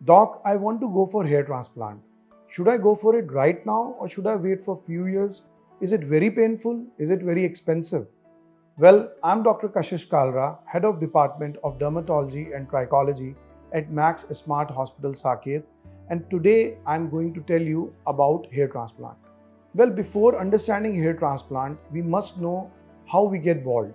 Doc, I want to go for hair transplant. Should I go for it right now or should I wait for a few years? Is it very painful? Is it very expensive? Well, I'm Dr. Kashish Kalra, Head of Department of Dermatology and Trichology at Max Smart Hospital, Saket, and today I'm going to tell you about hair transplant. Well, before understanding hair transplant, we must know how we get bald.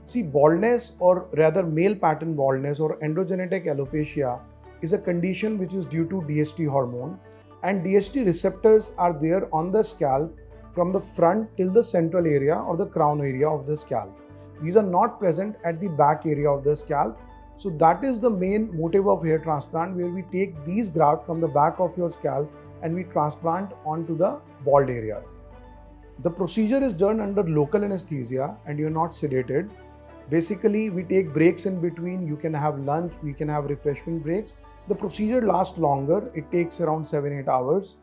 See, baldness, or rather male pattern baldness or androgenetic alopecia, is a condition which is due to DHT hormone, and DHT receptors are there on the scalp from the front till the central area or the crown area of the scalp. These are not present at the back area of the scalp. So that is the main motive of hair transplant, where we take these grafts from the back of your scalp and we transplant onto the bald areas. The procedure is done under local anesthesia and you're not sedated. Basically, we take breaks in between. You can have lunch, we can have refreshment breaks. The procedure lasts longer. It takes around 7-8 hours.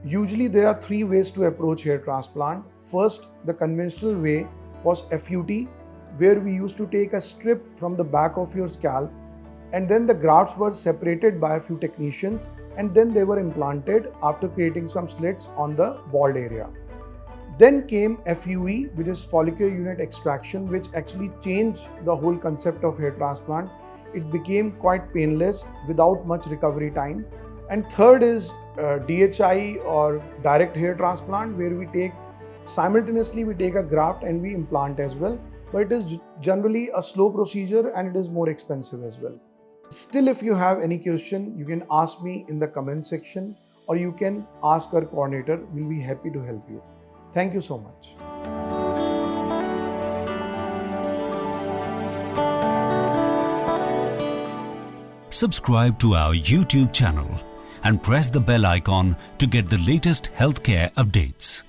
Usually there are 3 ways to approach hair transplant. First, the conventional way was FUT, where we used to take a strip from the back of your scalp, and then the grafts were separated by a few technicians, and then they were implanted after creating some slits on the bald area. Then came FUE, which is follicular unit extraction, which actually changed the whole concept of hair transplant. It became quite painless without much recovery time. And third is DHI, or direct hair transplant, where we take simultaneously we take a graft and we implant as well. But it is generally a slow procedure and it is more expensive as well. Still, if you have any question, you can ask me in the comment section, or you can ask our coordinator. We'll be happy to help you. Thank you so much. Subscribe to our YouTube channel and press the bell icon to get the latest healthcare updates.